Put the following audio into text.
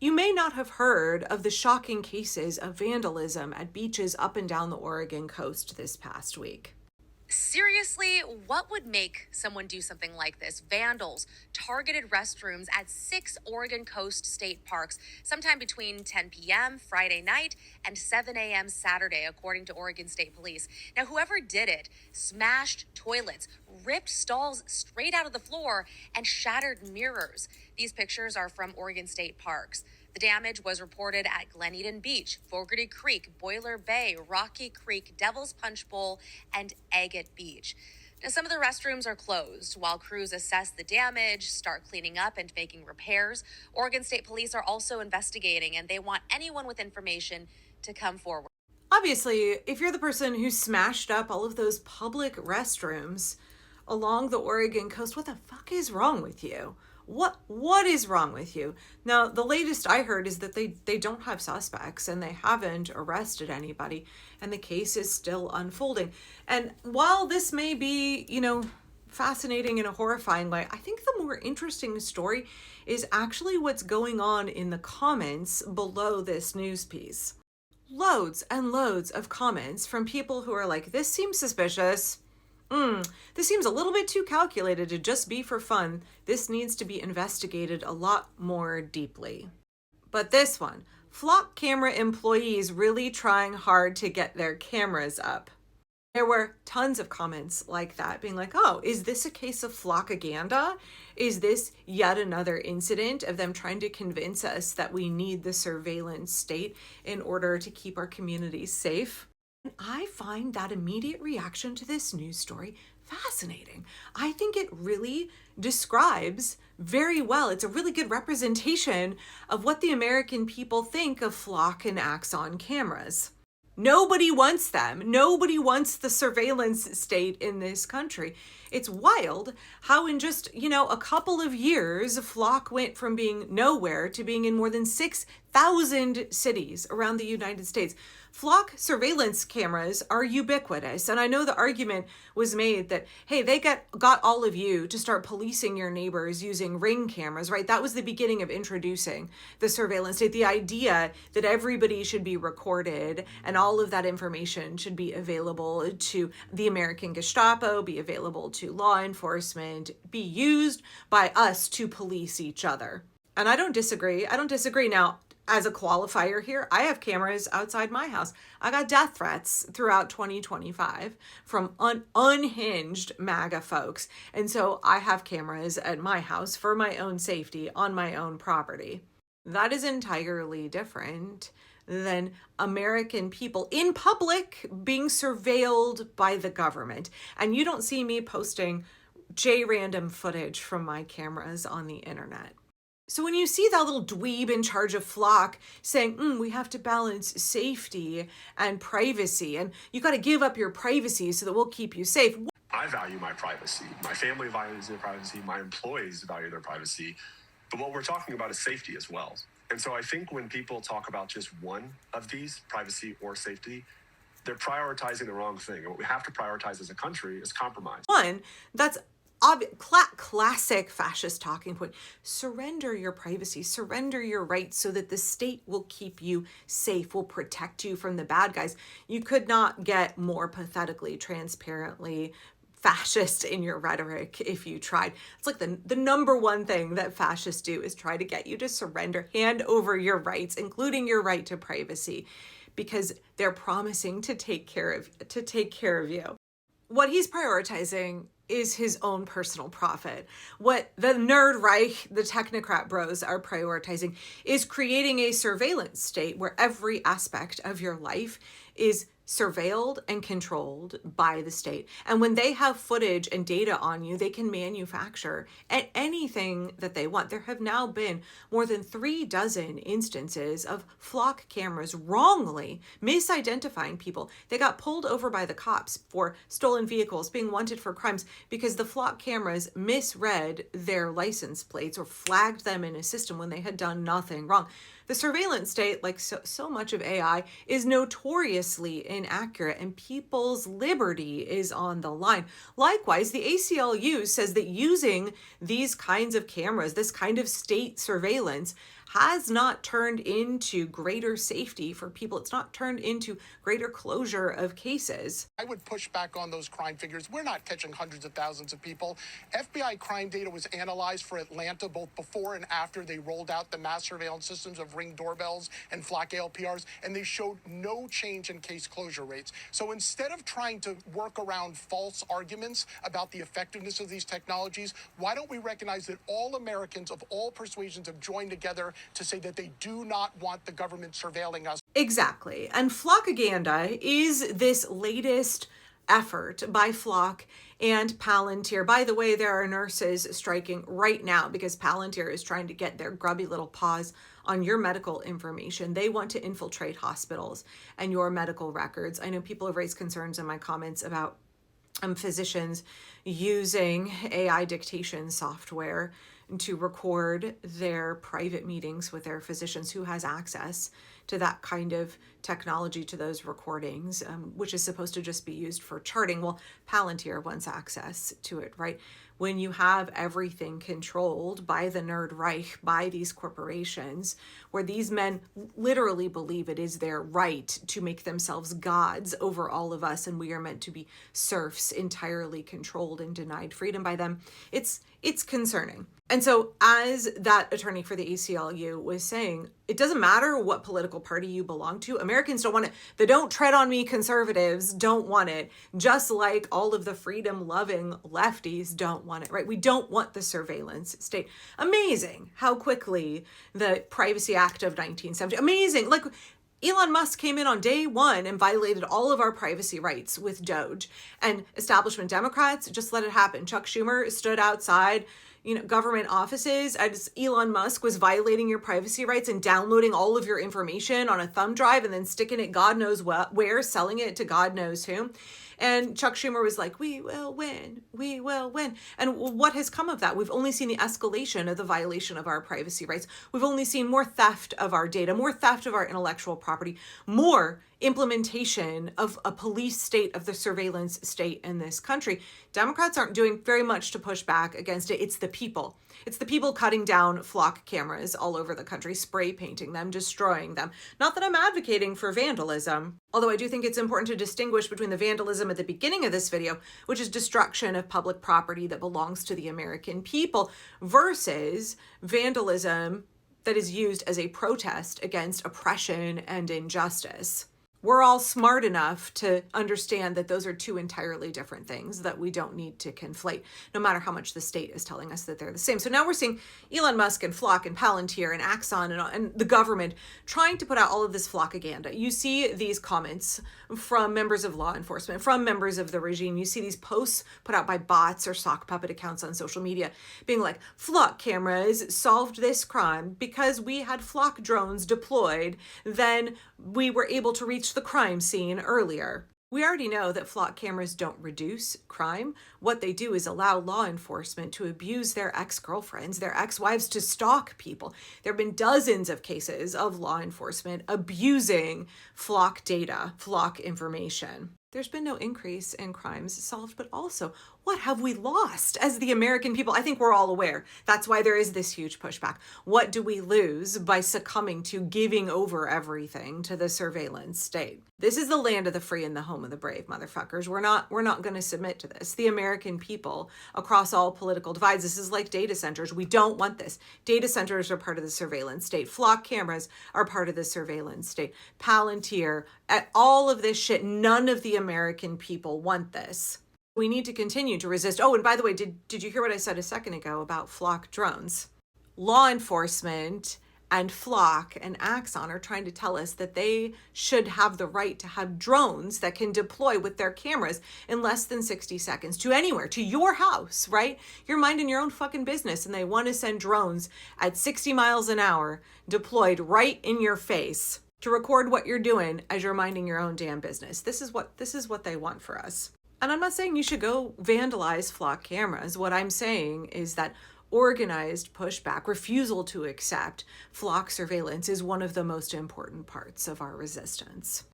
You may not have heard of the shocking cases of vandalism at beaches up and down the Oregon coast this past week. Seriously, what would make someone do something like this? Vandals targeted restrooms at 6 Oregon coast state parks sometime between 10 p.m. Friday night and 7 a.m. Saturday, according to Oregon State Police. Now, whoever did it smashed toilets, ripped stalls straight out of the floor, and shattered mirrors. These pictures are from Oregon State parks. The damage was reported at Glen Eden Beach, Fogarty Creek, Boiler Bay, Rocky Creek, Devil's Punch Bowl, and Agate Beach. Now, some of the restrooms are closed while crews assess the damage, start cleaning up, and making repairs. Oregon State Police are also investigating, and they want anyone with information to come forward. Obviously, if you're the person who smashed up all of those public restrooms along the Oregon coast, what the fuck is wrong with you? What is wrong with you? Now, the latest I heard is that they don't have suspects and they haven't arrested anybody, and the case is still unfolding. And while this may be, fascinating in a horrifying way, I think the more interesting story is actually what's going on in the comments below this news piece. Loads and loads of comments from people who are like, this seems suspicious. This seems a little bit too calculated to just be for fun. This needs to be investigated a lot more deeply. But this one, Flock camera employees really trying hard to get their cameras up. There were tons of comments like that being like, oh, is this a case of Flockaganda? Is this yet another incident of them trying to convince us that we need the surveillance state in order to keep our communities safe? I find that immediate reaction to this news story fascinating. I think it really describes very well, it's a really good representation of what the American people think of Flock and Axon cameras. Nobody wants them. Nobody wants the surveillance state in this country. It's wild how in just, a couple of years, Flock went from being nowhere to being in more than 6,000 cities around the United States. Flock surveillance cameras are ubiquitous. And I know the argument was made that, hey, they got all of you to start policing your neighbors using Ring cameras, right? That was the beginning of introducing the surveillance state. The idea that everybody should be recorded and all of that information should be available to the American Gestapo, be available to law enforcement, be used by us to police each other. And I don't disagree. Now, as a qualifier here, I have cameras outside my house. I got death threats throughout 2025 from unhinged MAGA folks. And so I have cameras at my house for my own safety on my own property. That is entirely different than American people in public being surveilled by the government. And you don't see me posting random footage from my cameras on the internet. So when you see that little dweeb in charge of Flock saying, we have to balance safety and privacy, and you got to give up your privacy so that we'll keep you safe. I value my privacy. My family values their privacy. My employees value their privacy. But what we're talking about is safety as well. And so I think when people talk about just one of these, privacy or safety, they're prioritizing the wrong thing. And what we have to prioritize as a country is compromise. One, that's classic fascist talking point. Surrender your privacy, surrender your rights so that the state will keep you safe, will protect you from the bad guys. You could not get more pathetically, transparently fascist in your rhetoric if you tried. It's like the number one thing that fascists do is try to get you to surrender, hand over your rights, including your right to privacy, because they're promising to take care of you. What he's prioritizing is his own personal profit. What the nerd Reich, the technocrat bros, are prioritizing is creating a surveillance state where every aspect of your life is surveilled and controlled by the state. And when they have footage and data on you, they can manufacture anything that they want. There have now been more than 36 instances of Flock cameras wrongly misidentifying people. They got pulled over by the cops for stolen vehicles, being wanted for crimes, because the Flock cameras misread their license plates or flagged them in a system when they had done nothing wrong. The surveillance state, like so much of AI, is notoriously inaccurate, and people's liberty is on the line. Likewise, the ACLU says that using these kinds of cameras, this kind of state surveillance, has not turned into greater safety for people. It's not turned into greater closure of cases. I would push back on those crime figures. We're not catching hundreds of thousands of people. FBI crime data was analyzed for Atlanta both before and after they rolled out the mass surveillance systems of Ring doorbells and Flock ALPRs, and they showed no change in case closure rates. So instead of trying to work around false arguments about the effectiveness of these technologies, why don't we recognize that all Americans of all persuasions have joined together to say that they do not want the government surveilling us? Exactly. And Flockaganda is this latest effort by Flock and Palantir. By the way, there are nurses striking right now because Palantir is trying to get their grubby little paws on your medical information. They want to infiltrate hospitals and your medical records. I know people have raised concerns in my comments about physicians using AI dictation software to record their private meetings with their physicians. Who has access to that kind of technology, to those recordings, which is supposed to just be used for charting? Well, Palantir wants access to it, right? When you have everything controlled by the Nerd Reich, by these corporations, where these men literally believe it is their right to make themselves gods over all of us, and we are meant to be serfs, entirely controlled and denied freedom by them, it's concerning. And so, as that attorney for the ACLU was saying, it doesn't matter what political party you belong to. Americans don't want it. The don't tread on me conservatives don't want it, just like all of the freedom-loving lefties don't want it, right? We don't want the surveillance state. Amazing how quickly the Privacy Act of 1970, amazing, like Elon Musk came in on day one and violated all of our privacy rights with Doge, and establishment Democrats just let it happen. Chuck Schumer stood outside government offices as Elon Musk was violating your privacy rights and downloading all of your information on a thumb drive and then sticking it God knows where, selling it to God knows who. And Chuck Schumer was like, we will win, we will win. And what has come of that? We've only seen the escalation of the violation of our privacy rights. We've only seen more theft of our data, more theft of our intellectual property, more implementation of a police state, of the surveillance state in this country. Democrats aren't doing very much to push back against it. It's the people. It's the people cutting down Flock cameras all over the country, spray painting them, destroying them. Not that I'm advocating for vandalism, although I do think it's important to distinguish between the vandalism at the beginning of this video, which is destruction of public property that belongs to the American people, versus vandalism that is used as a protest against oppression and injustice. We're all smart enough to understand that those are two entirely different things that we don't need to conflate, no matter how much the state is telling us that they're the same. So now we're seeing Elon Musk and Flock and Palantir and Axon and the government trying to put out all of this Flockaganda. You see these comments from members of law enforcement, from members of the regime. You see these posts put out by bots or sock puppet accounts on social media being like, Flock cameras solved this crime because we had Flock drones deployed. Then we were able to reach the crime scene earlier. We already know that Flock cameras don't reduce crime. What they do is allow law enforcement to abuse their ex-girlfriends, their ex-wives, to stalk people. There have been dozens of cases of law enforcement abusing Flock data, Flock information. There's been no increase in crimes solved, but also, what have we lost as the American people? I think we're all aware. That's why there is this huge pushback. What do we lose by succumbing to giving over everything to the surveillance state? This is the land of the free and the home of the brave, motherfuckers. We're not going to submit to this. The American people, across all political divides, this is like data centers. We don't want this. Data centers are part of the surveillance state. Flock cameras are part of the surveillance state. Palantir, all of this shit, none of the American people want this. We need to continue to resist. Oh, and by the way, did you hear what I said a second ago about Flock drones? Law enforcement and Flock and Axon are trying to tell us that they should have the right to have drones that can deploy with their cameras in less than 60 seconds to anywhere, to your house, right? You're minding your own fucking business, and they want to send drones at 60 miles an hour deployed right in your face to record what you're doing as you're minding your own damn business. This is what they want for us. And I'm not saying you should go vandalize Flock cameras. What I'm saying is that organized pushback, refusal to accept Flock surveillance is one of the most important parts of our resistance.